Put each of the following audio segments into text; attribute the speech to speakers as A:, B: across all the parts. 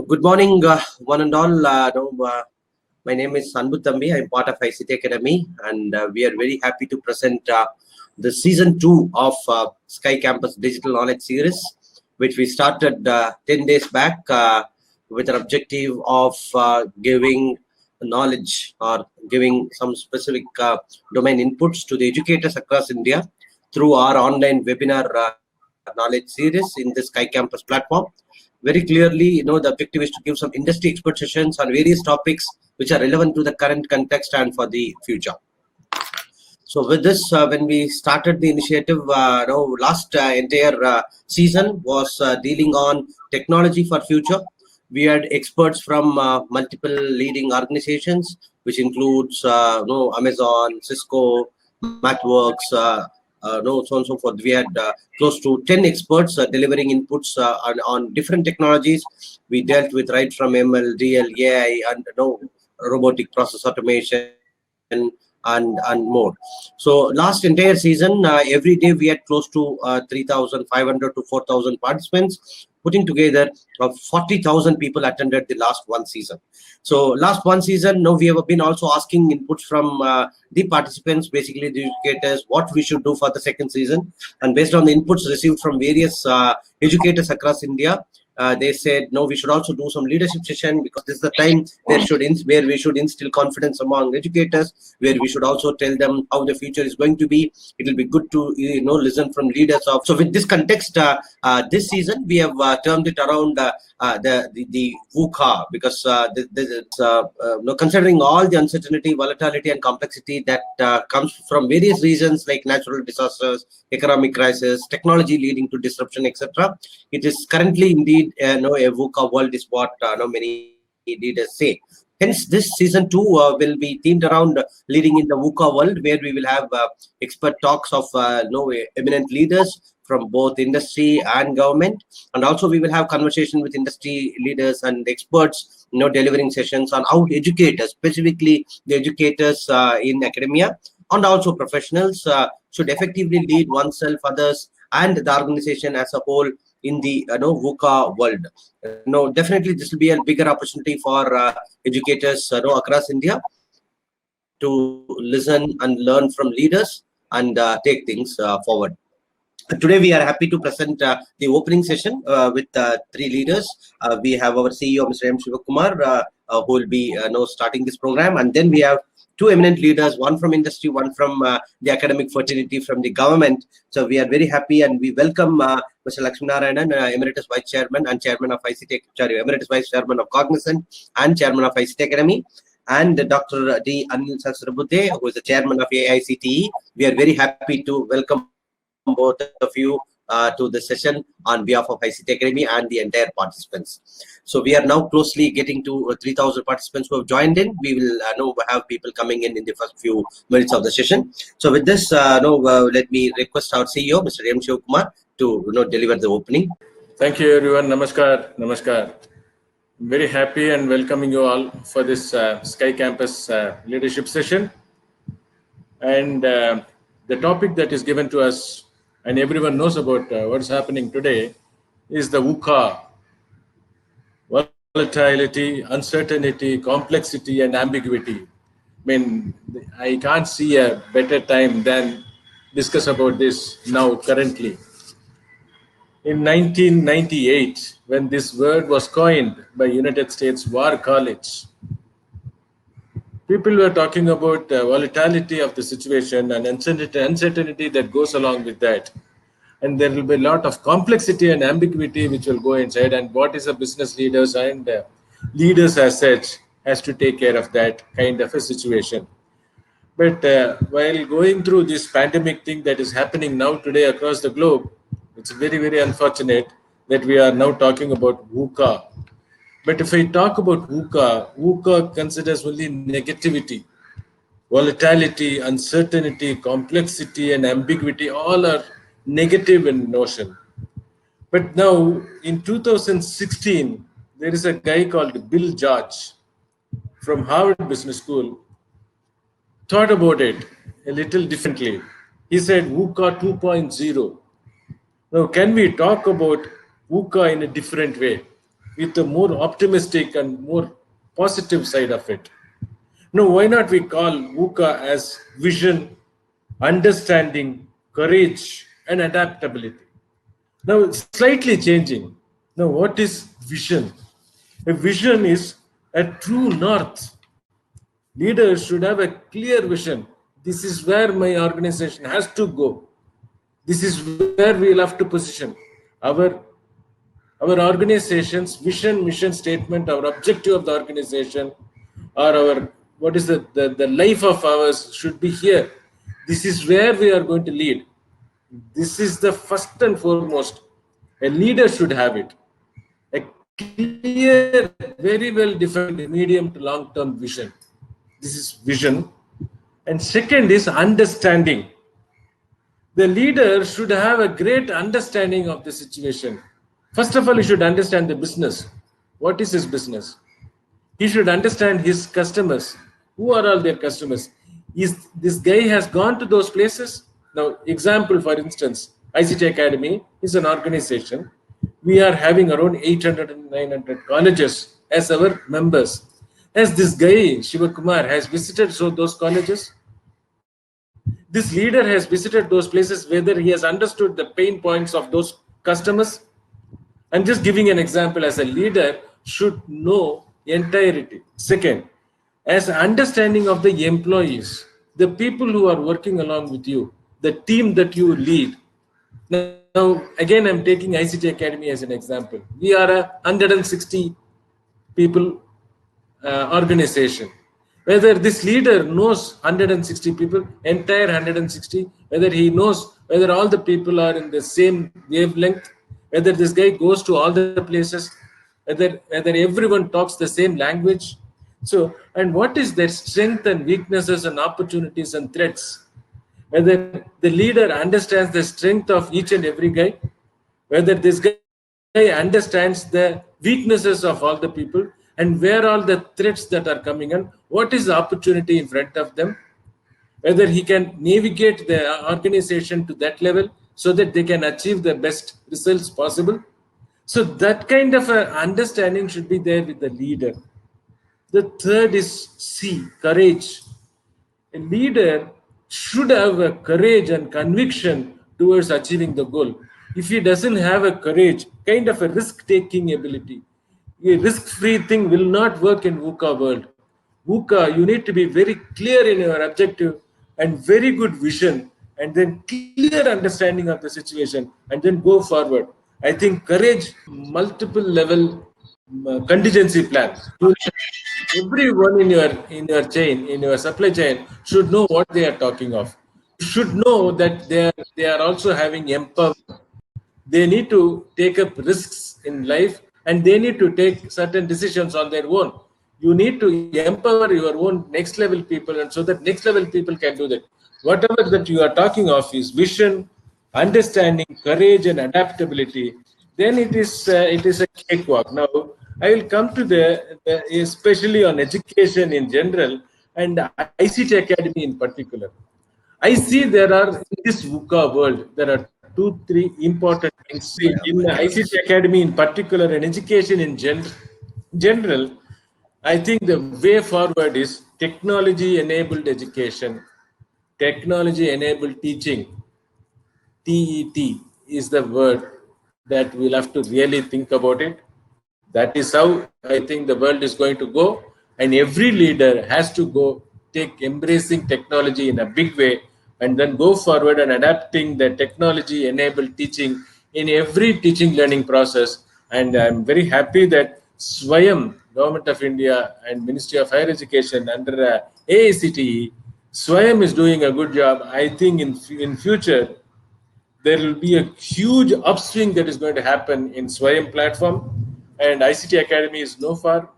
A: Good morning, one and all. My name is Anbuthambi. I'm part of ICT Academy, and we are very happy to present the season 2 of Sky Campus Digital Knowledge Series, which we started 10 days back with an objective of giving knowledge or giving some specific domain inputs to the educators across India through our online webinar knowledge series in the Sky Campus platform. Very clearly, the objective is to give some industry expert sessions on various topics which are relevant to the current context and for the future. So with this, when we started the initiative, last entire season was dealing on technology for future. We had experts from multiple leading organizations, which includes Amazon, Cisco, MathWorks, so on and so forth. We had close to 10 experts delivering inputs on different technologies. We dealt with right from ML, DL, AI, and robotic process automation and more. So last entire season, every day we had close to 3,500 to 4,000 participants. Putting together 40,000 people attended the last one season. So last one season, we have been also asking inputs from the participants, basically the educators, what we should do for the second season. And based on the inputs received from various educators across India, they said, no, we should also do some leadership session, because this is the time where we should instill confidence among educators, where we should also tell them how the future is going to be. It will be good to listen from leaders of. So with this context, this season we have termed it around the VUCA, because considering all the uncertainty, volatility, and complexity that comes from various reasons like natural disasters, economic crisis, technology leading to disruption, etc. It is currently indeed a VUCA world is what many leaders say. Hence, this season 2 will be themed around leading in the VUCA world, where we will have expert talks of eminent leaders from both industry and government, and also we will have conversation with industry leaders and experts, delivering sessions on how educators, specifically the educators in academia, and also professionals should effectively lead oneself, others, and the organization as a whole in the VUCA world. Definitely this will be a bigger opportunity for educators across India to listen and learn from leaders and take things forward. Today we are happy to present the opening session with 3 leaders. We have our CEO, Mr. Sivakumar, who will be starting this program, and then we have 2 eminent leaders, one from industry, one from the academic fraternity from the government. So we are very happy, and we welcome Mr. Lakshmi Narayanan, Emeritus Vice Chairman and Chairman of Emeritus Vice Chairman of Cognizant and Chairman of ICT Academy, and Dr. D. Anil Sahasrabudhe, who is the Chairman of AICTE. We are very happy to welcome both of you to the session on behalf of ICT Academy and the entire participants. So we are now closely getting to 3,000 participants who have joined in. We will have people coming in the first few minutes of the session. So with this, let me request our CEO, Mr. M. Sivakumar, to deliver the opening.
B: Thank you, everyone. Namaskar. Namaskar. I'm very happy and welcoming you all for this Sky Campus leadership session. And the topic that is given to us, and everyone knows about what's happening today, is the VUCA: volatility, uncertainty, complexity, and ambiguity. I can't see a better time than discuss about this now currently. In 1998, when this word was coined by United States War College, people were talking about volatility of the situation and uncertainty that goes along with that. And there will be a lot of complexity and ambiguity which will go inside, and what is a business leaders and leaders as such has to take care of that kind of a situation. But while going through this pandemic thing that is happening now today across the globe, it's very, very unfortunate that we are now talking about VUCA. But if I talk about VUCA, VUCA considers only negativity. Volatility, uncertainty, complexity, and ambiguity all are negative in notion. But now, in 2016, there is a guy called Bill George from Harvard Business School thought about it a little differently. He said VUCA 2.0. Now, can we talk about VUCA in a different way? with a more optimistic and more positive side of it. Now, why not we call VUCA as vision, understanding, courage, and adaptability? Now, it's slightly changing. Now, what is vision? A vision is a true north. Leaders should have a clear vision. This is where my organization has to go. This is where we'll have to position our organization's vision, mission statement, our objective of the organization, or our what is the life of ours should be here. This is where we are going to lead. This is the first and foremost. A leader should have it. A clear, very well defined medium to long term vision. This is vision. And second is understanding. The leader should have a great understanding of the situation. First of all, he should understand the business. What is his business? He should understand his customers. Who are all their customers? Is this guy has gone to those places? Now, example, for instance, ICT Academy is an organization. We are having around 800 and 900 colleges as our members. As this guy, Sivakumar, has visited those colleges, this leader has visited those places, whether he has understood the pain points of those customers. I'm just giving an example. As a leader should know entirety. Second, as understanding of the employees, the people who are working along with you, the team that you lead. Now again, I'm taking ICT Academy as an example. We are a 160 people organization. Whether this leader knows 160 people, entire 160, whether he knows whether all the people are in the same wavelength, whether this guy goes to all the places, whether everyone talks the same language. So, and what is their strength and weaknesses and opportunities and threats? Whether the leader understands the strength of each and every guy, whether this guy understands the weaknesses of all the people, and where all the threats that are coming in, what is the opportunity in front of them, whether he can navigate the organization to that level so that they can achieve the best results possible. So that kind of understanding should be there with the leader. The third is C, courage. A leader should have a courage and conviction towards achieving the goal. If he doesn't have a courage, kind of a risk-taking ability, a risk-free thing will not work in VUCA world. VUCA, you need to be very clear in your objective and very good vision, and then clear understanding of the situation, and then go forward. I think courage, multiple level contingency plan. Everyone in your chain, in your supply chain, should know what they are talking of. Should know that they are also having empowerment. They need to take up risks in life, and they need to take certain decisions on their own. You need to empower your own next level people, and so that next level people can do that. Whatever that you are talking of is vision, understanding, courage, and adaptability. Then it is a cakewalk. Now I will come to especially on education in general and ICT Academy in particular. I see there are in this VUCA world there are 2-3 important things in the ICT Academy in particular and education in general. I think the way forward is technology-enabled education, technology-enabled teaching. TET is the word that we'll have to really think about it. That is how I think the world is going to go, and every leader has to go embracing technology in a big way, and then go forward and adapting the technology-enabled teaching in every teaching learning process. And I'm very happy that Swayam, Government of India and Ministry of Higher Education under AICTE, Swayam is doing a good job. I think in future, there will be a huge upswing that is going to happen in Swayam platform, and ICT Academy is no far.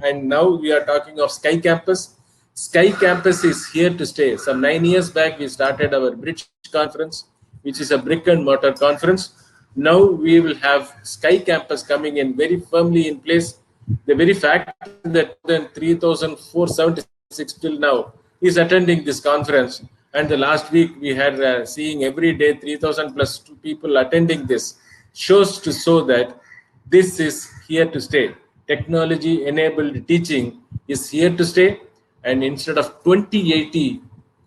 B: And now we are talking of Sky Campus. Sky Campus is here to stay. Some 9 years back, we started our Bridge conference, which is a brick and mortar conference. Now we will have Sky Campus coming in very firmly in place. The very fact that more than 3,476 till now is attending this conference. And the last week we had seeing every day 3,000 plus people attending this shows to show that this is here to stay. Technology enabled teaching is here to stay, and instead of 20-80,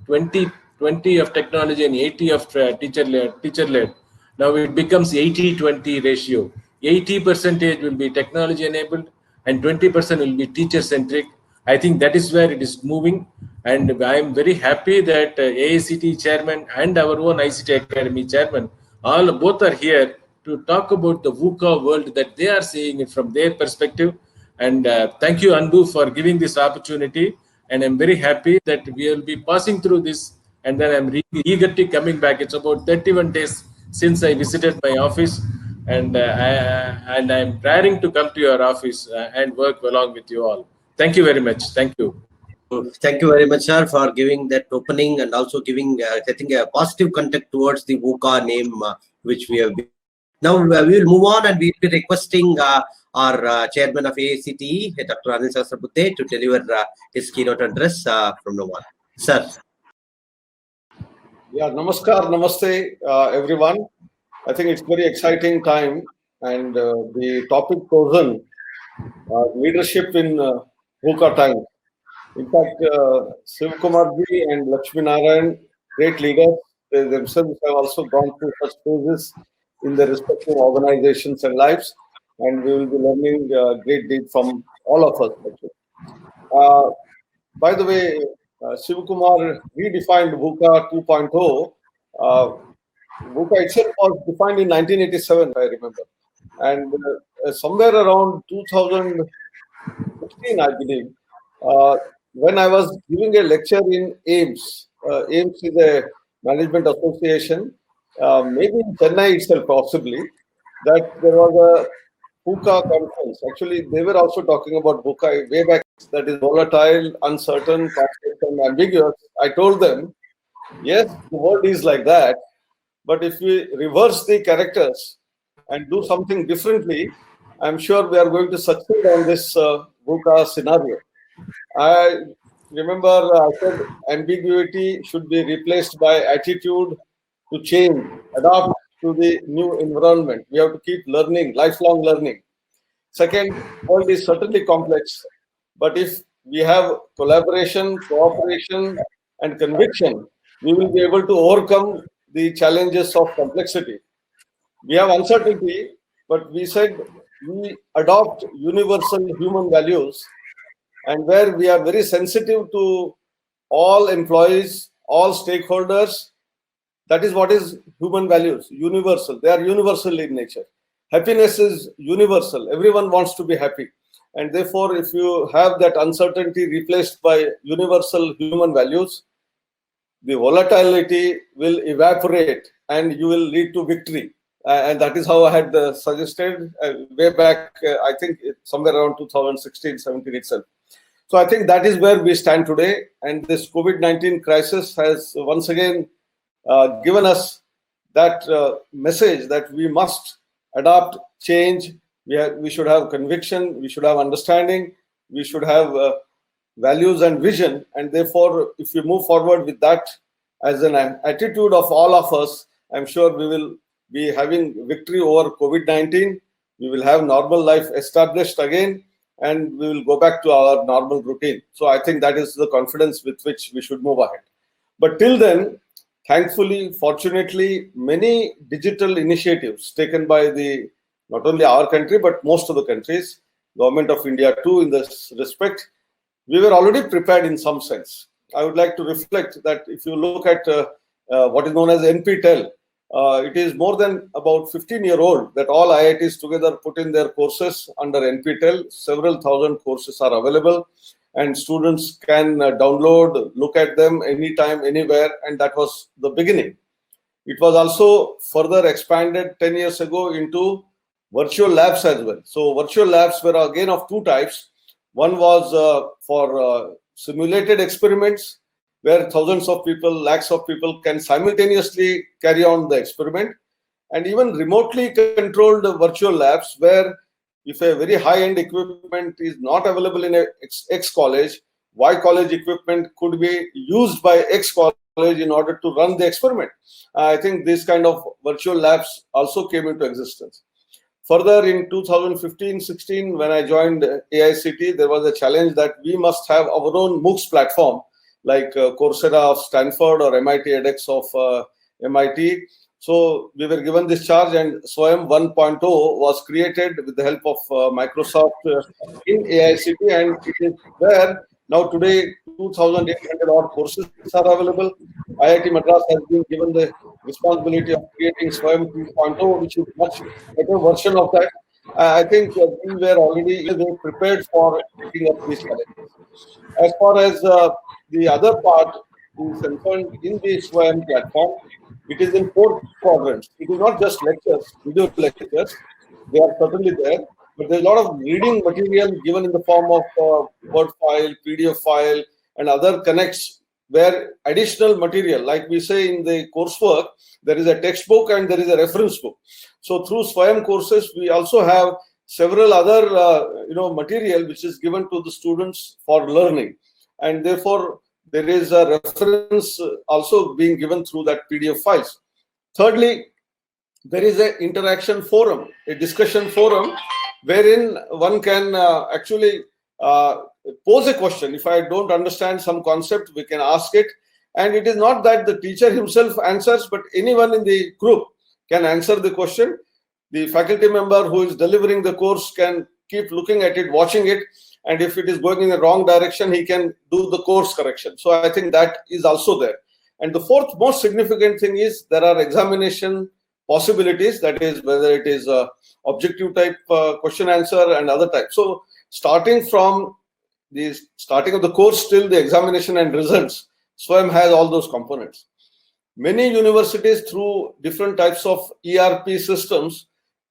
B: 20 of technology and 80 of teacher-led, now it becomes 80-20 ratio. 80% will be technology enabled and 20% will be teacher centric. I think that is where it is moving, and I am very happy that AICTE chairman and our own ICT Academy chairman both are here to talk about the VUCA world that they are seeing it from their perspective. And thank you, Anbu, for giving this opportunity. And I'm very happy that we will be passing through this. And then I'm really eager to coming back. It's about 31 days since I visited my office, and I'm preparing to come to your office and work along with you all. Thank you very much. Thank you.
A: Thank you very much, sir, for giving that opening and also giving, I think, a positive contact towards the VUCA name, which we have been. Now, we will move on and we will be requesting our chairman of AICTE, Dr. Anil Sahasrabudhe, to deliver his keynote address from now on. Sir.
C: Yeah, namaskar, namaste, everyone. I think it's very exciting time, and the topic chosen, leadership in VUCA time. In fact, Sivakumar and Lakshmi Narayanan, great leaders, they themselves have also gone through such phases in their respective organizations and lives, and we will be learning a great deal from all of us. By the way, Sivakumar redefined VUCA 2.0. VUCA itself was defined in 1987, I remember, and somewhere around 2015, I believe, when I was giving a lecture in AIMS. AIMS is a management association, maybe in Chennai itself, possibly, that there was a VUCA conference. Actually, they were also talking about VUCA way back, that is volatile, uncertain, complex, and ambiguous. I told them, yes, the world is like that, but if we reverse the characters and do something differently, I'm sure we are going to succeed on this VUCA scenario. I remember I said ambiguity should be replaced by attitude to change, adapt to the new environment. We have to keep learning, lifelong learning. Second, world is certainly complex, but if we have collaboration, cooperation, and conviction, we will be able to overcome the challenges of complexity. We have uncertainty, but we said we adopt universal human values, and where we are very sensitive to all employees, all stakeholders. That is what is human values, universal. They are universal in nature. Happiness is universal. Everyone wants to be happy. And therefore, if you have that uncertainty replaced by universal human values, the volatility will evaporate and you will lead to victory. And that is how I had suggested way back, I think somewhere around 2016-17 itself. So I think that is where we stand today. And this COVID-19 crisis has once again given us that message that we must adapt, change. We should have conviction, we should have understanding, we should have values and vision. And therefore, if we move forward with that as an attitude of all of us, I'm sure we will be having victory over COVID-19. We will have normal life established again, and we will go back to our normal routine. So I think that is the confidence with which we should move ahead. But till then, thankfully, fortunately, many digital initiatives taken by not only our country, but most of the countries, Government of India too, in this respect, we were already prepared in some sense. I would like to reflect that if you look at what is known as NPTEL, it is more than about 15-year-old that all IITs together put in their courses under NPTEL. Several thousand courses are available, and students can download, look at them anytime, anywhere, and that was the beginning. It was also further expanded 10 years ago into virtual labs as well. So virtual labs were again of two types. One was for simulated experiments, where thousands of people, lakhs of people can simultaneously carry on the experiment, and even remotely controlled virtual labs, where if a very high-end equipment is not available in X college, Y college equipment could be used by X college in order to run the experiment. I think this kind of virtual labs also came into existence. Further, in 2015-16, when I joined AICTE, there was a challenge that we must have our own MOOCs platform, like Coursera of Stanford or MIT edX of MIT. So we were given this charge, and SWAYAM 1.0 was created with the help of Microsoft in AICTE, and it is where now today 2,800 odd courses are available. IIT Madras has been given the responsibility of creating SWAYAM 2.0, which is much better version of that. I think we were already prepared for taking up these challenges. As far as the other part is concerned in the SWAYAM platform, it is in 4 quadrants. It is not just lectures, video lectures. They are certainly there, but there's a lot of reading material given in the form of Word file, PDF file, and other connects, where additional material, like we say in the coursework, there is a textbook and there is a reference book. So through SWAYAM courses, we also have several other material which is given to the students for learning, and therefore there is a reference also being given through that PDF files. Thirdly, there is an interaction forum, a discussion forum, wherein one can actually pose a question. If I don't understand some concept, we can ask it. And it is not that the teacher himself answers, but anyone in the group can answer the question. The faculty member who is delivering the course can keep looking at it, watching it, and if it is going in the wrong direction, he can do the course correction. So I think that is also there. And the fourth most significant thing is there are examination possibilities, that is whether it is objective type question answer and other types. So starting from the starting of the course till the examination and results, SWAYAM has all those components. Many universities through different types of ERP systems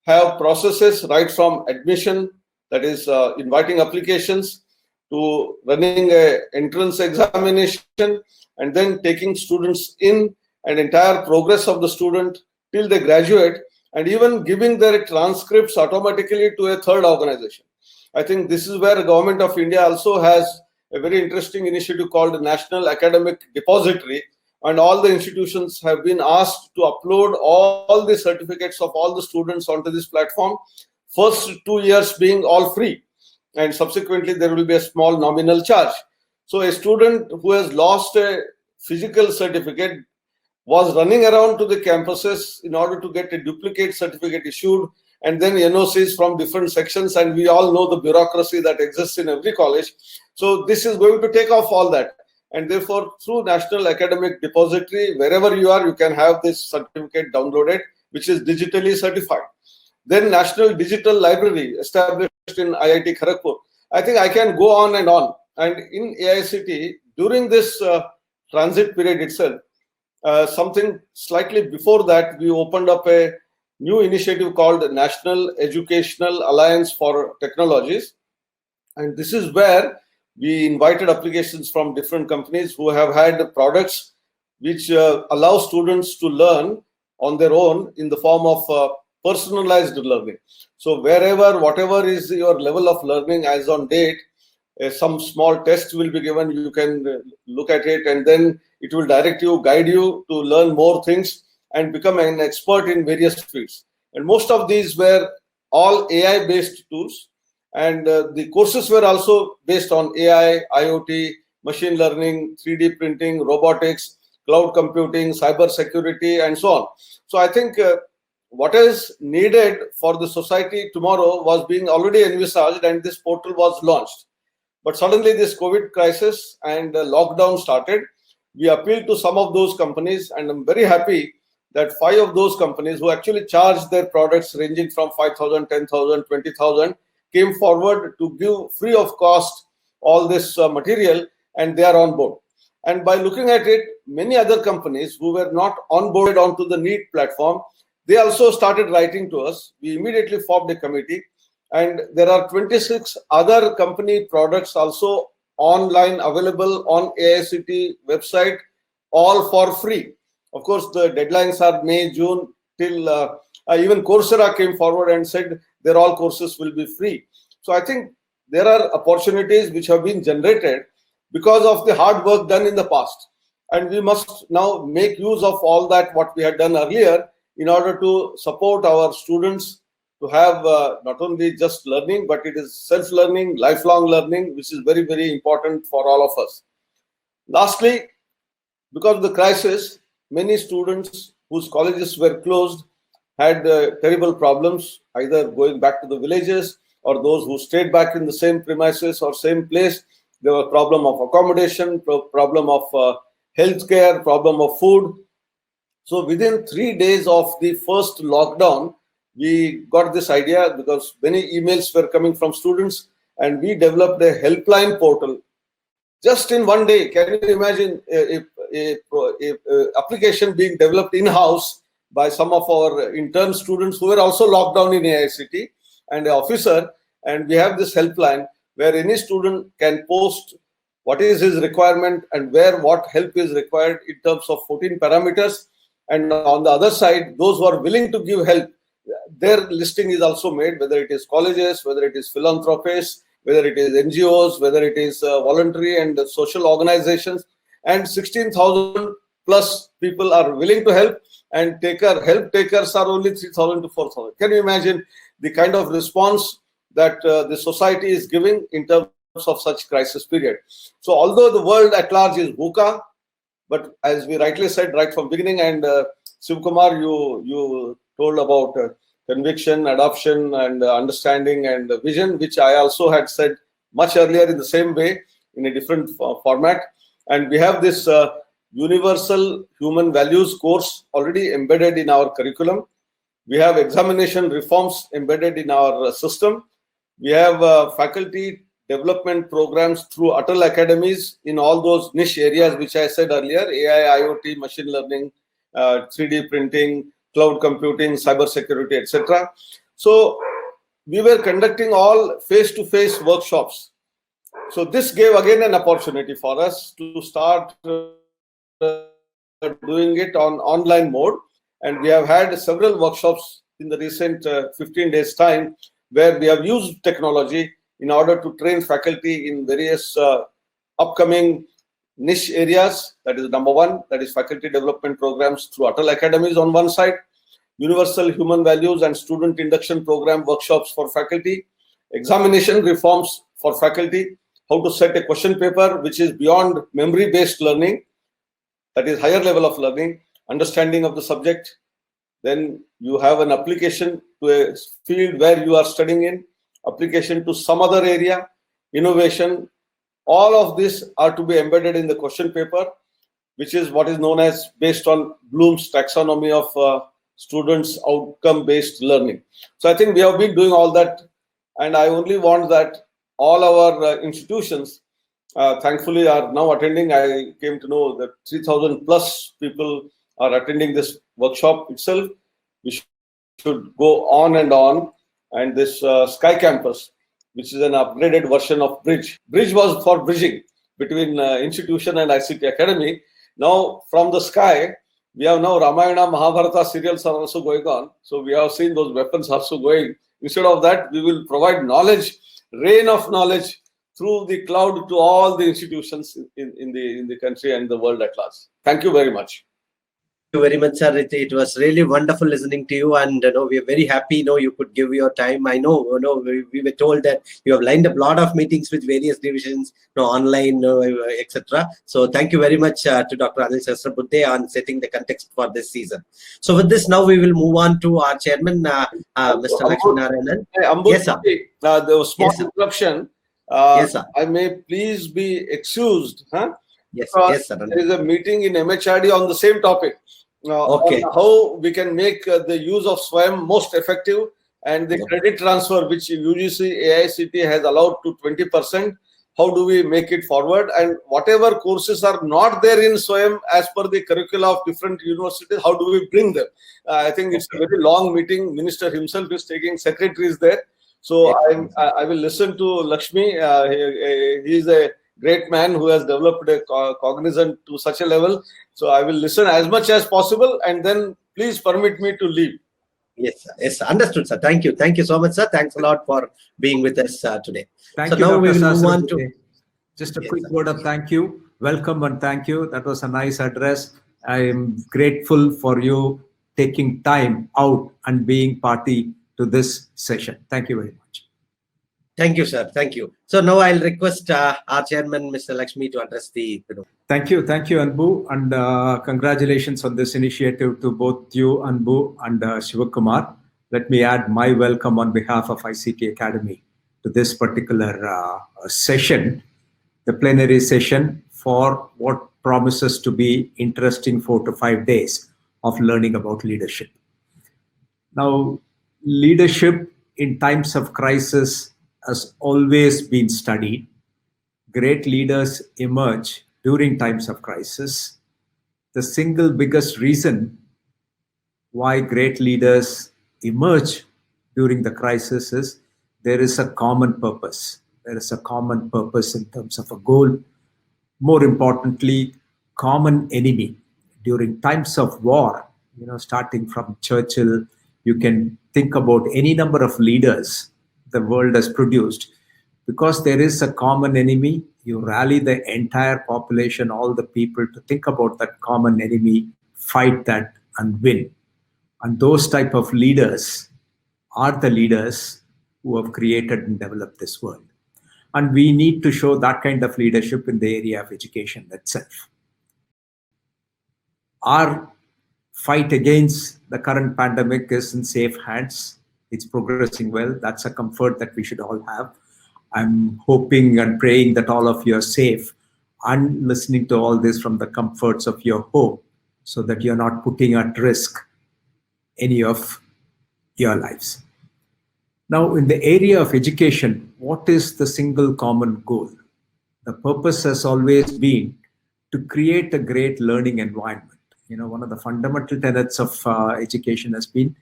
C: have processes right from admission, that is inviting applications, to running an entrance examination, and then taking students in, and entire progress of the student till they graduate, and even giving their transcripts automatically to a third organization. I think this is where the Government of India also has a very interesting initiative called National Academic Depository, and all the institutions have been asked to upload all the certificates of all the students onto this platform, first 2 years being all free, and subsequently there will be a small nominal charge. So a student who has lost a physical certificate was running around to the campuses in order to get a duplicate certificate issued, and then NOCs from different sections, and we all know the bureaucracy that exists in every college. So this is going to take off all that, and therefore through National Academic Depository, wherever you are, you can have this certificate downloaded, which is digitally certified. Then National Digital Library established in IIT Kharagpur. I think I can go on. And in AICTE, during this transit period itself, something slightly before that, we opened up a new initiative called National Educational Alliance for Technologies. And this is where we invited applications from different companies who have had products which allow students to learn on their own in the form of personalized learning. So wherever, whatever is your level of learning as on date, some small test will be given. You can look at it, and then it will direct you, guide you to learn more things and become an expert in various fields. And most of these were all AI-based tools, and the courses were also based on AI, IoT, machine learning, 3D printing, robotics, cloud computing, cyber security, and so on. So I think what is needed for the society tomorrow was being already envisaged, and this portal was launched. But suddenly this COVID crisis and lockdown started. We appealed to some of those companies, and I'm very happy that 5 of those companies who actually charged their products ranging from 5,000, 10,000, 20,000 came forward to give free of cost all this material, and they are on board. And by looking at it, many other companies who were not onboarded onto the NEET platform, they also started writing to us. We immediately formed a committee, and there are 26 other company products also online available on AICTE website, all for free. Of course, the deadlines are May, June, till even Coursera came forward and said their all courses will be free. So I think there are opportunities which have been generated because of the hard work done in the past. And we must now make use of all that what we had done earlier in order to support our students to have not only just learning, but it is self-learning, lifelong learning, which is very, very important for all of us. Lastly, because of the crisis, many students whose colleges were closed had terrible problems, either going back to the villages or those who stayed back in the same premises or same place. There was problem of accommodation, problem of healthcare, problem of food. So within 3 days of the first lockdown, we got this idea because many emails were coming from students, and we developed a helpline portal. Just in 1 day, can you imagine a application being developed in-house by some of our intern students who were also locked down in AICT, and an officer, and we have this helpline where any student can post what is his requirement and where what help is required in terms of 14 parameters. And on the other side, those who are willing to give help, their listing is also made, whether it is colleges, whether it is philanthropists, whether it is NGOs, whether it is voluntary and social organizations, and 16,000 plus people are willing to help, and help takers are only 3,000 to 4,000. Can you imagine the kind of response that the society is giving in terms of such crisis period? So although the world at large is VUCA, but as we rightly said right from beginning, and Sivakumar, you told about conviction, adoption, and understanding and vision, which I also had said much earlier in the same way in a different format. And we have this universal human values course already embedded in our curriculum. We have examination reforms embedded in our system. We have faculty development programs through Untitled Academies in all those niche areas which I said earlier: AI, IoT, machine learning, 3D printing, cloud computing, cyber security, etc. So we were conducting all face-to-face workshops. So this gave again an opportunity for us to start doing it on online mode. And we have had several workshops in the recent 15 days time where we have used technology in order to train faculty in various upcoming niche areas. That is number one, that is faculty development programs through Untitled Academies on one side, universal human values and student induction program workshops for faculty, examination reforms for faculty, how to set a question paper which is beyond memory-based learning, that is higher level of learning, understanding of the subject. Then you have an application to a field where you are studying in, application to some other area, innovation. All of this are to be embedded in the question paper, which is what is known as based on Bloom's taxonomy of students' outcome-based learning. So I think we have been doing all that, and I only want that all our institutions thankfully are now attending. I came to know that 3,000 plus people are attending this workshop itself. We should go on and on. And this Sky Campus, which is an upgraded version of Bridge. Bridge was for bridging between institution and ICT Academy. Now from the Sky, we have now Ramayana, Mahabharata serials are also going on. So we have seen those weapons also going. Instead of that, we will provide knowledge, rain of knowledge through the cloud to all the institutions in the country and the world at large. Thank you very much.
A: Thank you very much, sir. It was really wonderful listening to you, and we are very happy. You could give your time. I know, we were told that you have lined up a lot of meetings with various divisions, online, etc. So thank you very much to Dr. Anil Sahasrabudhe on setting the context for this season. So with this, now we will move on to our chairman, Mr. Lakshmi Narayanan.
C: Yes, sir. There was small interruption.
A: Yes, sir.
C: I may please be excused. Huh?
A: Yes, yes, sir.
C: There is a meeting in MHRD on the same topic.
A: Okay.
C: On how we can make the use of SWAYAM most effective, and the credit transfer which UGC AICTE has allowed to 20%. How do we make it forward? And whatever courses are not there in SWAYAM as per the curricula of different universities, how do we bring them? I think it's a very long meeting. Minister himself is taking secretaries there. So I will listen to Lakshmi. He is a great man who has developed a Cognizant to such a level. So I will listen as much as possible, and then please permit me to leave.
A: Yes, sir. Yes, sir. Understood, sir. Thank you. Thank you so much, sir. Thanks a lot for being with us today.
D: Thank you,
A: now
D: Dr.
A: we will move on
D: Sahasrabudhe.
A: to...
D: Just a quick word of thank you. Welcome and thank you. That was a nice address. I am grateful for you taking time out and being party to this session. Thank you very much.
A: Thank you, sir. Thank you. So now I'll request our chairman, Mr. Lakshmi, to address the.
D: Thank you, Anbu, and congratulations on this initiative to both you, Anbu, and Sivakumar. Let me add my welcome on behalf of ICT Academy to this particular session, the plenary session for what promises to be interesting 4 to 5 days of learning about leadership. Now, leadership in times of crisis has always been studied. Great leaders emerge during times of crisis. The single biggest reason why great leaders emerge during the crisis is there is a common purpose. There is a common purpose in terms of a goal. More importantly, common enemy. During times of war, starting from Churchill, you can think about any number of leaders the world has produced. Because there is a common enemy, you rally the entire population, all the people, to think about that common enemy, fight that, and win. And those type of leaders are the leaders who have created and developed this world. And we need to show that kind of leadership in the area of education itself. Our fight against the current pandemic is in safe hands. It's progressing well. That's a comfort that we should all have. I'm hoping and praying that all of you are safe and listening to all this from the comforts of your home so that you're not putting at risk any of your lives. Now, in the area of education, what is the single common goal? The purpose has always been to create a great learning environment. One of the fundamental tenets of education has been,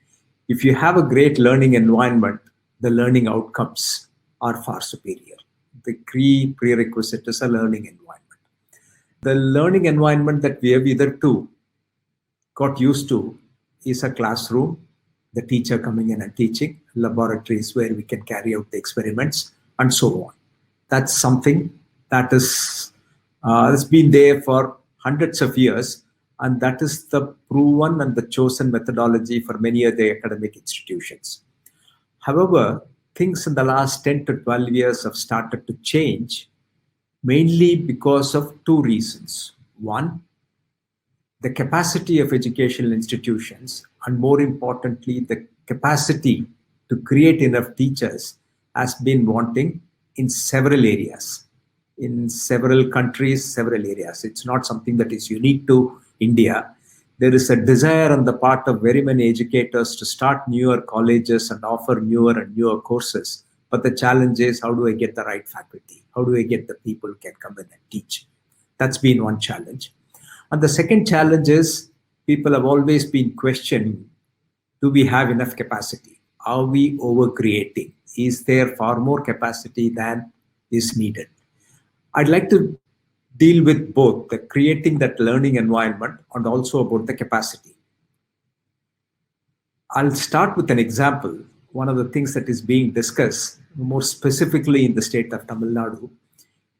D: if you have a great learning environment, the learning outcomes are far superior. The key prerequisite is a learning environment. The learning environment that we have hitherto got used to is a classroom, the teacher coming in and teaching, laboratories where we can carry out the experiments, and so on. That's something that has been there for hundreds of years, and that is the proven and the chosen methodology for many of the academic institutions. However, things in the last 10 to 12 years have started to change, mainly because of two reasons. One, the capacity of educational institutions, and more importantly, the capacity to create enough teachers has been wanting in several areas, in several countries, several areas. It's not something that is unique to India. There is a desire on the part of very many educators to start newer colleges and offer newer and newer courses. But the challenge is, how do I get the right faculty? How do I get the people who can come in and teach? That's been one challenge. And the second challenge is, people have always been questioning, do we have enough capacity? Are we over-creating? Is there far more capacity than is needed? I'd like to deal with both the creating that learning environment and also about the capacity. I'll start with an example. One of the things that is being discussed more specifically in the state of Tamil Nadu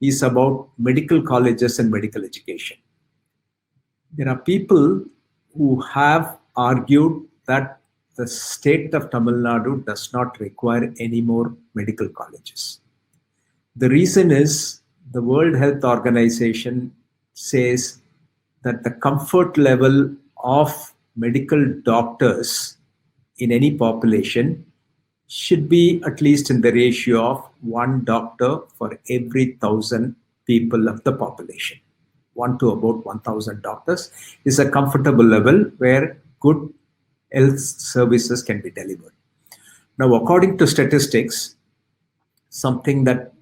D: is about medical colleges and medical education. There are people who have argued that the state of Tamil Nadu does not require any more medical colleges. The reason is, the World Health Organization says that the comfort level of medical doctors in any population should be at least in the ratio of 1 doctor for every 1,000 people of the population. 1 to about 1,000 doctors is a comfortable level where good health services can be delivered. Now, according to statistics, something that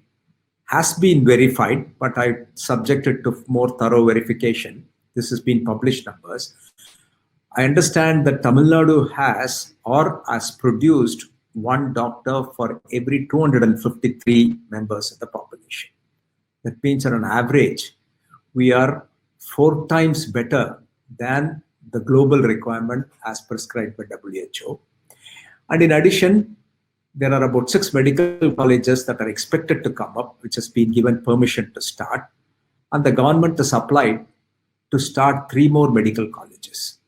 D: has been verified, but I subjected to more thorough verification. This has been published numbers. I understand that Tamil Nadu has produced 1 doctor for every 253 members of the population. That means on an average, we are 4 times better than the global requirement as prescribed by WHO. And in addition, there are about 6 medical colleges that are expected to come up, which has been given permission to start. And the government has applied to start 3 more medical colleges.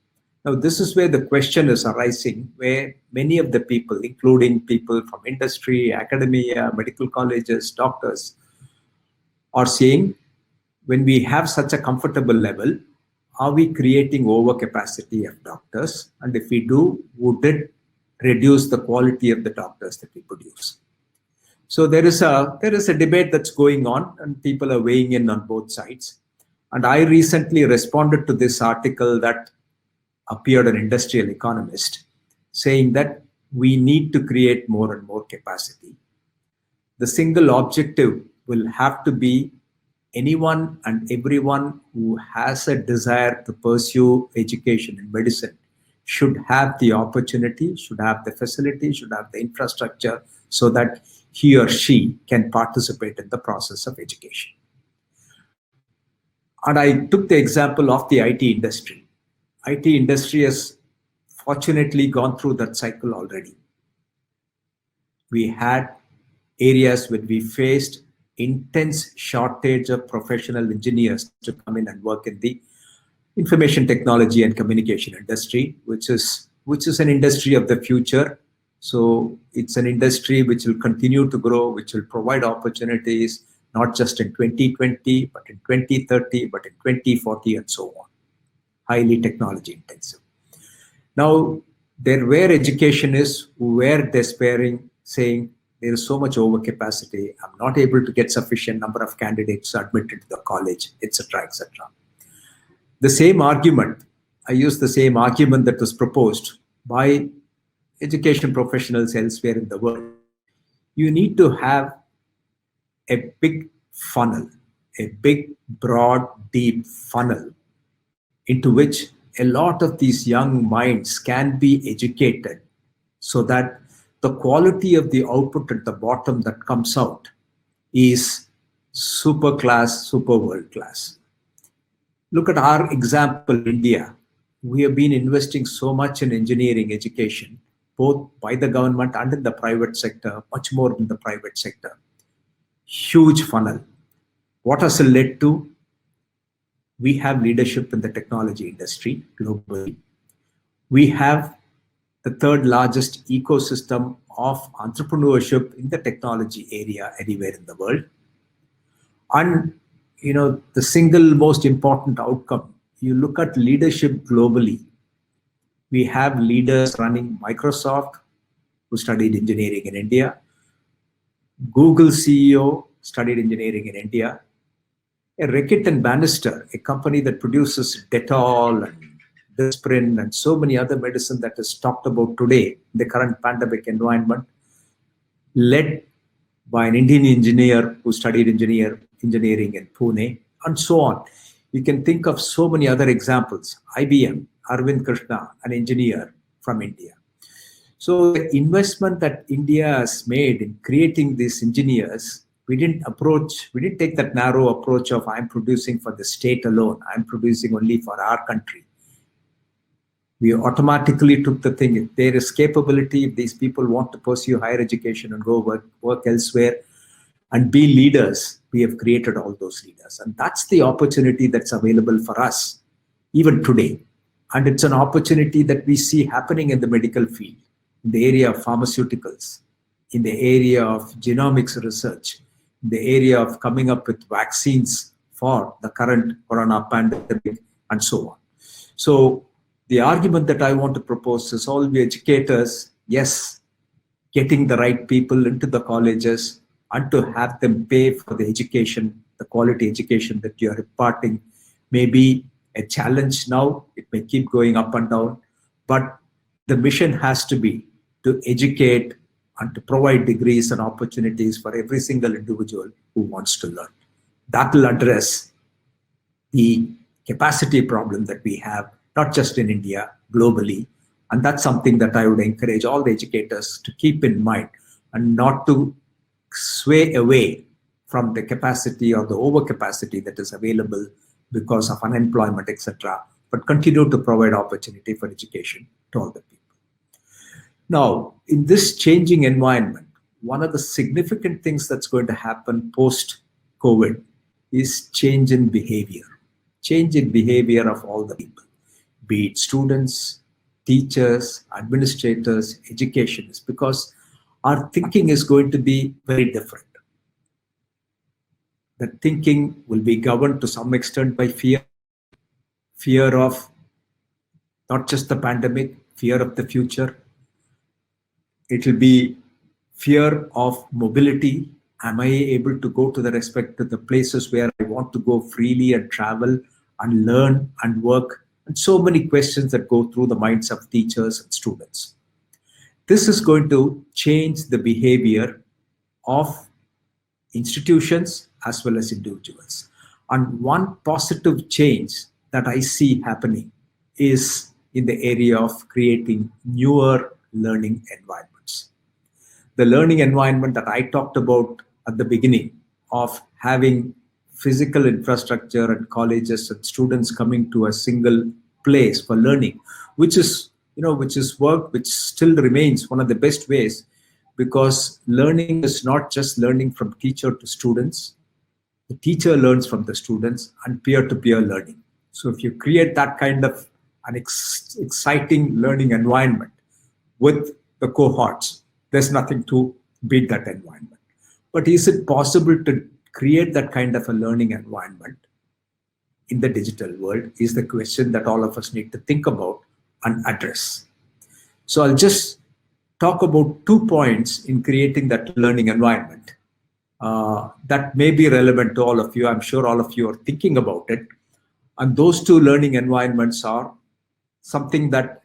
D: Now, this is where the question is arising, where many of the people, including people from industry, academia, medical colleges, doctors, are saying, when we have such a comfortable level, are we creating overcapacity of doctors? And if we do, would it reduce the quality of the doctors that we produce? So there is a debate that's going on, and people are weighing in on both sides. And I recently responded to this article that appeared in Industrial Economist, saying that we need to create more and more capacity. The single objective will have to be anyone and everyone who has a desire to pursue education in medicine should have the opportunity, should have the facility, should have the infrastructure, so that he or she can participate in the process of education. And I took the example of the IT industry. IT industry has fortunately gone through that cycle already. We had areas where we faced intense shortage of professional engineers to come in and work in the information technology and communication industry, which is an industry of the future. So it's an industry which will continue to grow, which will provide opportunities, not just in 2020, but in 2030, but in 2040, and so on. Highly technology intensive. Now, there where education is, where despairing, saying there is so much overcapacity, I'm not able to get sufficient number of candidates admitted to the college, etc., etc. The same argument, I use the same argument that was proposed by education professionals elsewhere in the world. You need to have a big funnel, a big, broad, deep funnel into which a lot of these young minds can be educated, so that the quality of the output at the bottom that comes out is super class, super world class. Look at our example, India. We have been investing so much in engineering education, both by the government and in the private sector, much more in the private sector. Huge funnel. What has it led to? We have leadership in the technology industry globally. We have the third largest ecosystem of entrepreneurship in the technology area anywhere in the world. And the single most important outcome, you look at leadership globally. We have leaders running Microsoft who studied engineering in India. Google CEO studied engineering in India. Reckitt and Bannister, a company that produces Dettol and Disprin and so many other medicine that is talked about today in the current pandemic environment, led by an Indian engineer who studied engineering in Pune, and so on. You can think of so many other examples. IBM, Arvind Krishna, an engineer from India. So the investment that India has made in creating these engineers, we didn't take that narrow approach of I'm producing for the state alone, I'm producing only for our country. We automatically took the thing, if there is capability, if these people want to pursue higher education and go work elsewhere and be leaders, we have created all those leaders. And that's the opportunity that's available for us, even today. And it's an opportunity that we see happening in the medical field, in the area of pharmaceuticals, in the area of genomics research, in the area of coming up with vaccines for the current corona pandemic, and so on. So the argument that I want to propose is all the educators, yes, getting the right people into the colleges and to have them pay for the education, the quality education that you are imparting may be a challenge now. It may keep going up and down, but the mission has to be to educate and to provide degrees and opportunities for every single individual who wants to learn. That will address the capacity problem that we have, not just in India, globally. And that's something that I would encourage all the educators to keep in mind and not to sway away from the capacity or the overcapacity that is available because of unemployment, etc., but continue to provide opportunity for education to all the people. Now, in this changing environment, one of the significant things that's going to happen post-COVID is change in behavior of all the people. be it students, teachers, administrators, educationists, because our thinking is going to be very different. The thinking will be governed to some extent by fear of not just the pandemic, fear of the future. It will be fear of mobility. Am I able to go to the places where I want to go freely and travel and learn and work? And so many questions that go through the minds of teachers and students. This is going to change the behavior of institutions as well as individuals. And one positive change that I see happening is in the area of creating newer learning environments. The learning environment that I talked about at the beginning of having physical infrastructure and colleges and students coming to a single place for learning, which is work which still remains one of the best ways, because learning is not just learning from teacher to students. The teacher learns from the students and peer-to-peer learning. So if you create that kind of an exciting learning environment with the cohorts, there's nothing to beat that environment. But is it possible to create that kind of a learning environment in the digital world is the question that all of us need to think about and address. So I'll just talk about 2 points in creating that learning environment that may be relevant to all of you. I'm sure all of you are thinking about it. And those 2 learning environments are something that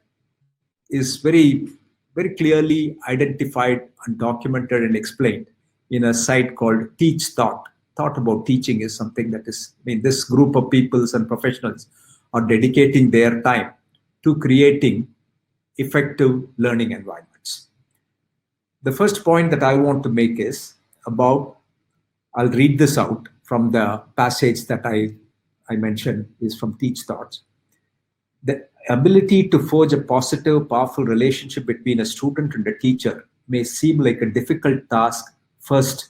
D: is very, very clearly identified and documented and explained in a site called Teach Thought. Thought about teaching is something that is, this group of peoples and professionals are dedicating their time to creating effective learning environments. The first point that I want to make is about, I'll read this out from the passage that I mentioned is from Teach Thoughts. The ability to forge a positive, powerful relationship between a student and a teacher may seem like a difficult task first,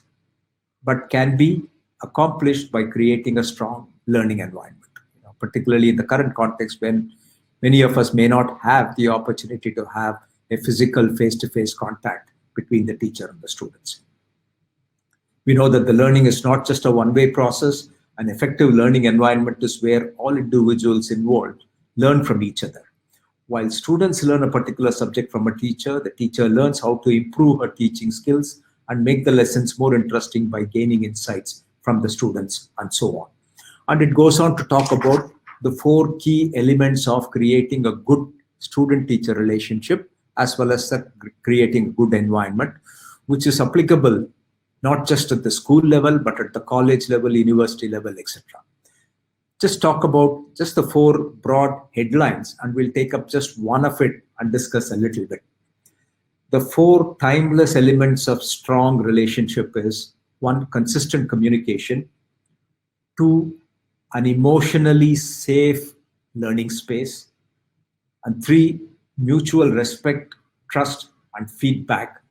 D: but can be accomplished by creating a strong learning environment. Particularly in the current context when many of us may not have the opportunity to have a physical face-to-face contact between the teacher and the students. We know that the learning is not just a one-way process. An effective learning environment is where all individuals involved learn from each other. While students learn a particular subject from a teacher, the teacher learns how to improve her teaching skills and make the lessons more interesting by gaining insights from the students and so on. And it goes on to talk about the 4 key elements of creating a good student-teacher relationship, as well as creating a good environment, which is applicable not just at the school level, but at the college level, university level, etc. Just talk about just the 4 broad headlines, and we'll take up just one of it and discuss a little bit. The 4 timeless elements of strong relationship is 1, consistent communication, 2, an emotionally safe learning space, and 3, mutual respect, trust, and feedback,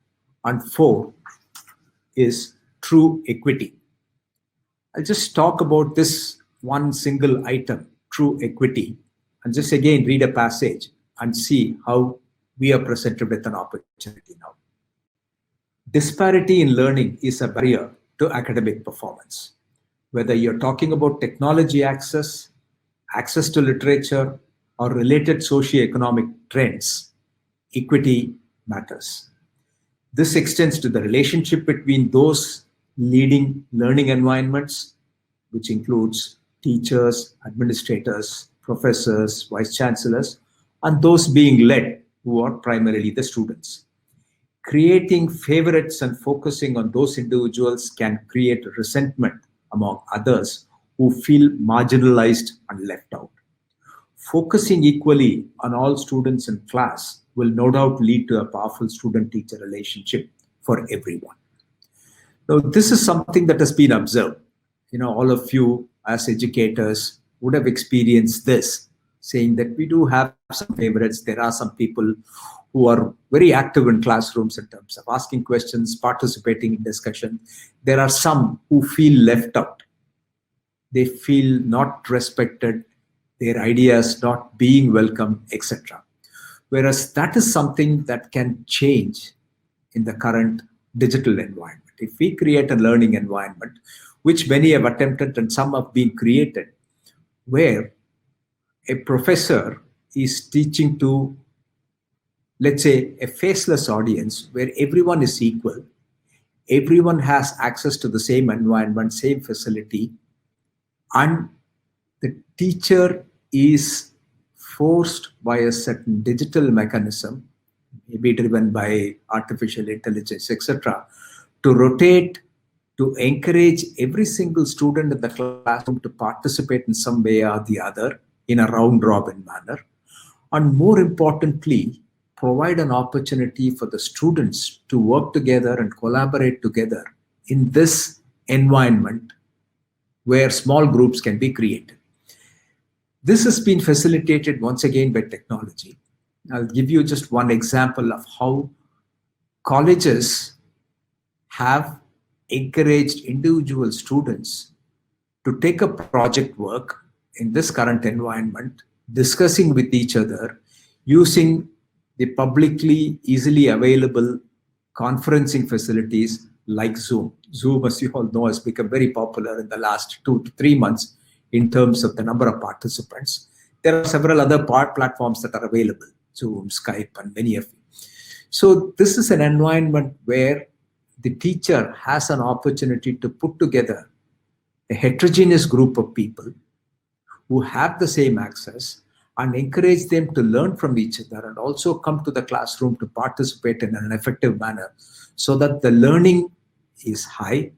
D: and 4 is true equity. I'll just talk about this one single item, true equity, and just again read a passage and see how we are presented with an opportunity now. Disparity in learning is a barrier to academic performance. Whether you're talking about technology access to literature, or related socioeconomic trends, equity matters. This extends to the relationship between those leading learning environments, which includes teachers, administrators, professors, vice chancellors, and those being led, who are primarily the students. Creating favorites and focusing on those individuals can create resentment among others who feel marginalized and left out. Focusing equally on all students in class will no doubt lead to a powerful student-teacher relationship for everyone. Now, this is something that has been observed. All of you as educators would have experienced this, saying that we do have some favorites. There are some people who are very active in classrooms in terms of asking questions, participating in discussion. There are some who feel left out. They feel not respected. their ideas not being welcome, etc. Whereas that is something that can change in the current digital environment. If we create a learning environment, which many have attempted and some have been created, where a professor is teaching to, let's say, a faceless audience where everyone is equal, everyone has access to the same environment, same facility, and the teacher is forced by a certain digital mechanism, maybe driven by artificial intelligence, etc., to rotate, to encourage every single student in the classroom to participate in some way or the other in a round-robin manner. And more importantly, provide an opportunity for the students to work together and collaborate together in this environment where small groups can be created. This has been facilitated once again by technology. I'll give you just one example of how colleges have encouraged individual students to take a project work in this current environment, discussing with each other, using the publicly easily available conferencing facilities like Zoom. Zoom, as you all know, has become very popular in the last 2 to 3 months in terms of the number of participants. There are several other platforms that are available, Zoom, Skype, and many of them. So this is an environment where the teacher has an opportunity to put together a heterogeneous group of people who have the same access and encourage them to learn from each other and also come to the classroom to participate in an effective manner so that the learning is high,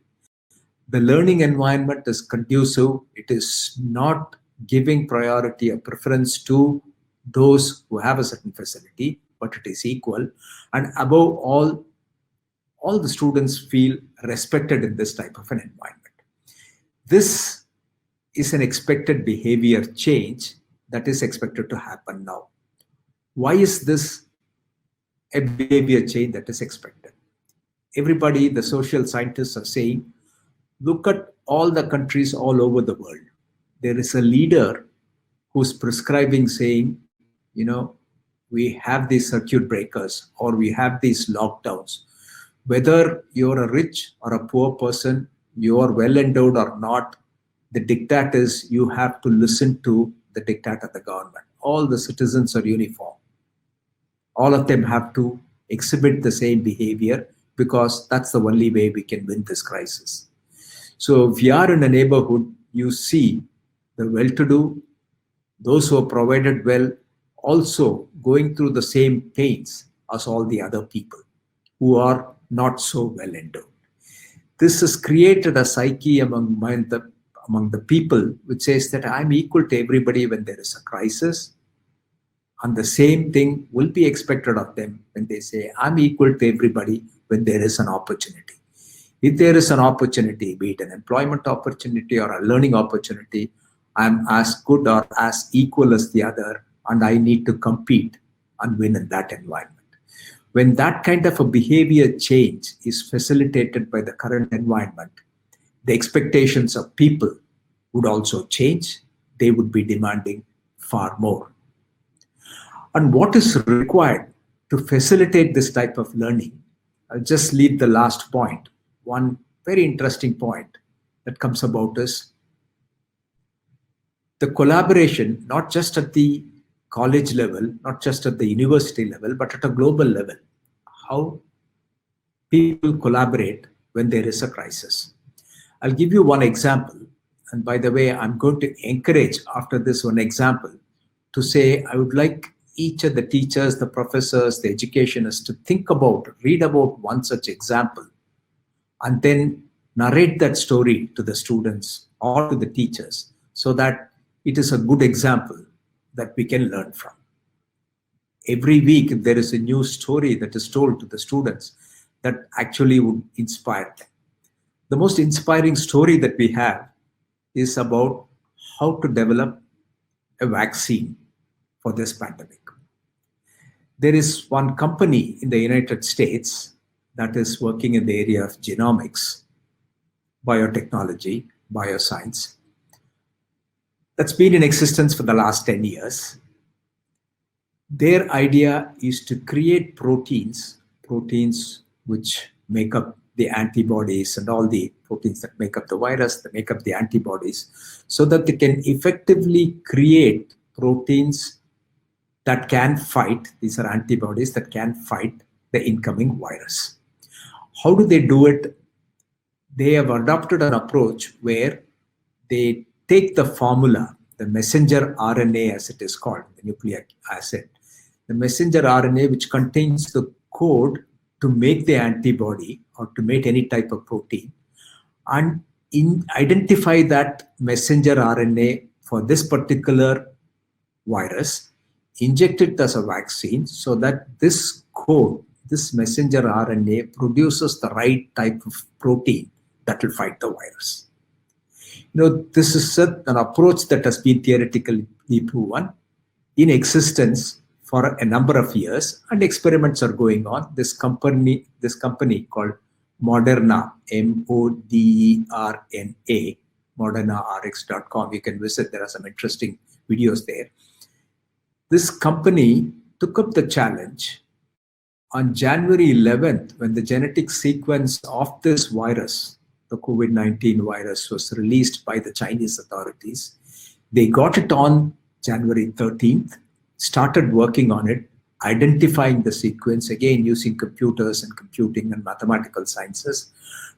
D: the learning environment is conducive, it is not giving priority or preference to those who have a certain facility, but it is equal. And above all the students feel respected in this type of an environment. This is an expected behavior change that is expected to happen now. Why is this a behavior change that is expected? Everybody, the social scientists are saying, look at all the countries all over the world. There is a leader who's prescribing, saying, you know, we have these circuit breakers or we have these lockdowns. Whether you're a rich or a poor person, you are well endowed or not, the diktat is you have to listen to the diktat of the government. All the citizens are uniform. All of them have to exhibit the same behavior because that's the only way we can win this crisis. So if you are in a neighborhood, you see the well-to-do, those who are provided well, also going through the same pains as all the other people who are not so well endowed. This has created a psyche among the people which says that I'm equal to everybody when there is a crisis, and the same thing will be expected of them when they say I'm equal to everybody when there is an opportunity. If there is an opportunity, be it an employment opportunity or a learning opportunity, I'm as good or as equal as the other, and I need to compete and win in that environment. When that kind of a behavior change is facilitated by the current environment, the expectations of people would also change. They would be demanding far more. And what is required to facilitate this type of learning? I'll just leave the last point. One very interesting point that comes about is the collaboration, not just at the college level, not just at the university level, but at a global level. How people collaborate when there is a crisis. I'll give you one example. And by the way, I'm going to encourage after this one example to say, I would like each of the teachers, the professors, the educationists to think about, read about one such example, and then narrate that story to the students or to the teachers so that it is a good example that we can learn from. Every week, if there is a new story that is told to the students, that actually would inspire them. The most inspiring story that we have is about how to develop a vaccine for this pandemic. There is one company in the United States that is working in the area of genomics, biotechnology, bioscience. that's been in existence for the last 10 years. Their idea is to create proteins which make up the antibodies and all the proteins that make up the virus, that make up the antibodies, so that they can effectively create proteins that can fight, these are antibodies that can fight the incoming virus. How do they do it? They have adopted an approach where they take the formula, the messenger RNA as it is called, the nucleic acid, the messenger RNA which contains the code to make the antibody or to make any type of protein, and identify that messenger RNA for this particular virus, inject it as a vaccine so that this code, this messenger RNA produces the right type of protein that will fight the virus. This is an approach that has been theoretically proven, in existence for a number of years, and experiments are going on. This company called Moderna, MODERNA, ModernaRx.com. You can visit. There are some interesting videos there. This company took up the challenge on January 11th, when the genetic sequence of this virus, the COVID-19 virus, was released by the Chinese authorities. They got it on January 13th, started working on it, identifying the sequence, again using computers and computing and mathematical sciences,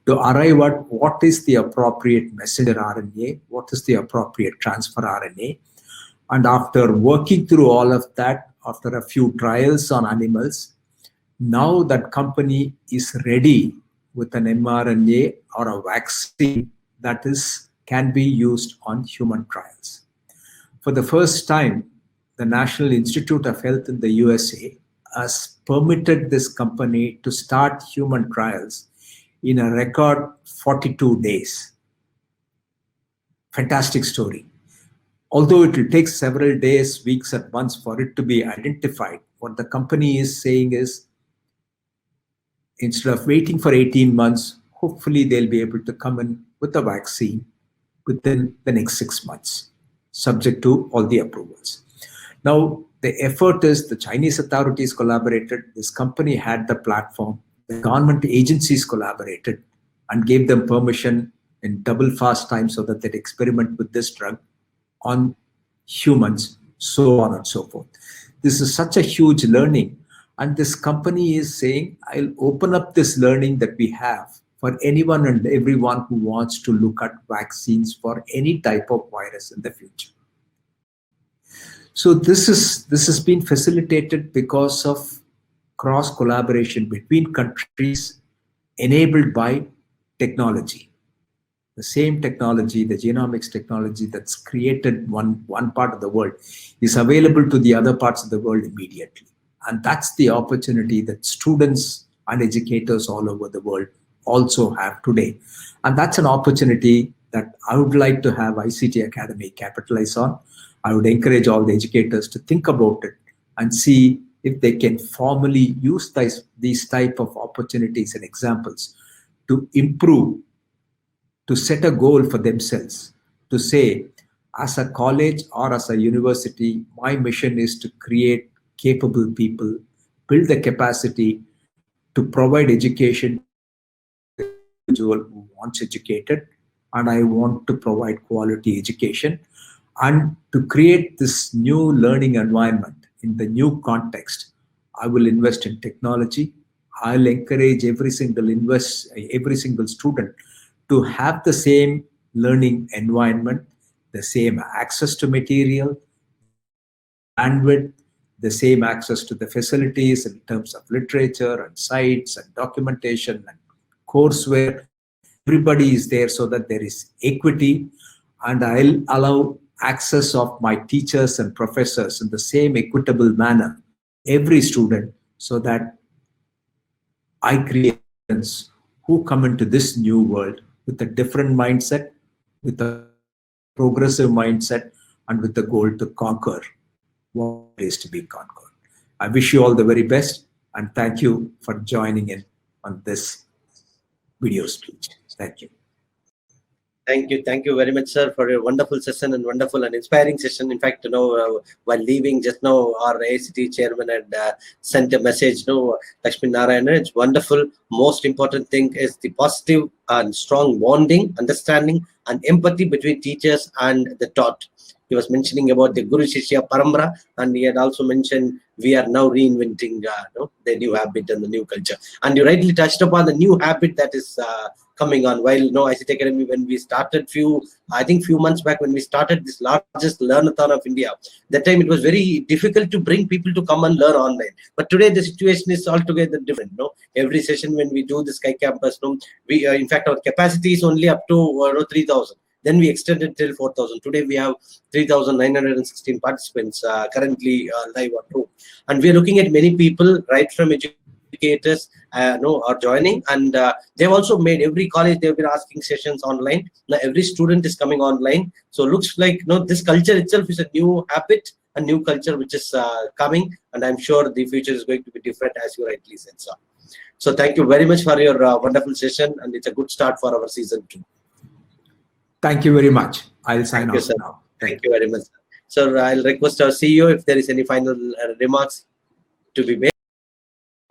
D: to arrive at what is the appropriate messenger RNA, what is the appropriate transfer RNA. And after working through all of that, after a few trials on animals, now that company is ready with an mRNA or a vaccine that can be used on human trials. For the first time, the National Institute of Health in the USA has permitted this company to start human trials in a record 42 days. Fantastic story. Although it will take several days, weeks, and months for it to be identified, what the company is saying is, instead of waiting for 18 months, hopefully they'll be able to come in with a vaccine within the next 6 months, subject to all the approvals. Now, the effort is the Chinese authorities collaborated, this company had the platform, the government agencies collaborated and gave them permission in double fast time so that they'd experiment with this drug on humans, so on and so forth. This is such a huge learning. And this company is saying, I'll open up this learning that we have for anyone and everyone who wants to look at vaccines for any type of virus in the future. So this has been facilitated because of cross collaboration between countries enabled by technology. The same technology, the genomics technology that's created one part of the world, is available to the other parts of the world immediately. And that's the opportunity that students and educators all over the world also have today. And that's an opportunity that I would like to have ICT Academy capitalize on. I would encourage all the educators to think about it and see if they can formally use these type of opportunities and examples to improve, to set a goal for themselves, to say, as a college or as a university, my mission is to create capable people, build the capacity to provide education to the individual who wants educated, and I want to provide quality education, and to create this new learning environment in the new context. I will invest in technology. I'll encourage every single student to have the same learning environment, the same access to material, bandwidth, the same access to the facilities in terms of literature and sites and documentation and courseware. Everybody is there so that there is equity, and I'll allow access of my teachers and professors in the same equitable manner, every student, so that I create students who come into this new world with a different mindset, with a progressive mindset, and with the goal to conquer what is to be conquered. I wish you all the very best, and thank you for joining in on this video speech. Thank you.
A: Thank you very much, sir, for your wonderful session and wonderful and inspiring session. In fact, while leaving just now, our AICT chairman had sent a message. Lakshmi Narayanan, it's wonderful. Most important thing is the positive and strong bonding, understanding, and empathy between teachers and the taught. He was mentioning about the Guru Shishya Parambara, and he had also mentioned we are now reinventing the new habit and the new culture. And you rightly touched upon the new habit that is coming on. While ICT Academy, when we started few months back, when we started this largest learnathon of India, that time it was very difficult to bring people to come and learn online. But today the situation is altogether different. Every session when we do the Sky Campus, we in fact our capacity is only up to 3,000. Then we extended till 4,000. Today we have 3,916 participants currently live on Zoom, and we are looking at many people right from educators are joining, and they've also made every college. They've been asking sessions online. Now every student is coming online. So looks like this culture itself is a new habit, a new culture which is coming, and I'm sure the future is going to be different, as you rightly said, sir. So thank you very much for your wonderful session, and it's a good start for our season 2.
D: Thank you very much. I'll sign off now.
A: Thank you very much, sir. So I'll request our CEO if there is any final remarks to be made.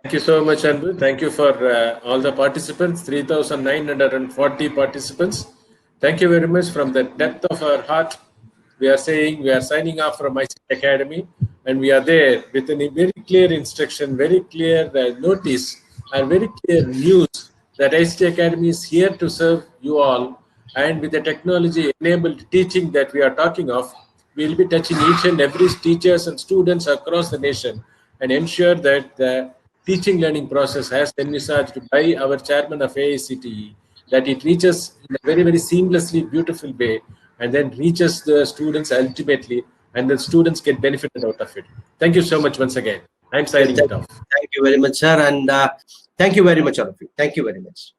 B: Thank you so much, Anil. Thank you for all the participants, 3,940 participants. Thank you very much from the depth of our heart. We are signing off from ICT Academy, and we are there with a very clear instruction, very clear notice, and very clear news that ICT Academy is here to serve you all. And with the technology-enabled teaching that we are talking of, we will be touching each and every teachers and students across the nation and ensure that the teaching learning process has envisaged by our chairman of AICTE, that it reaches in a very, very seamlessly beautiful way, and then reaches the students ultimately, and the students get benefited out of it. Thank you so much once again. I'm signing it off.
A: Thank you very much, sir, and thank you very much, all of you. Thank you very much.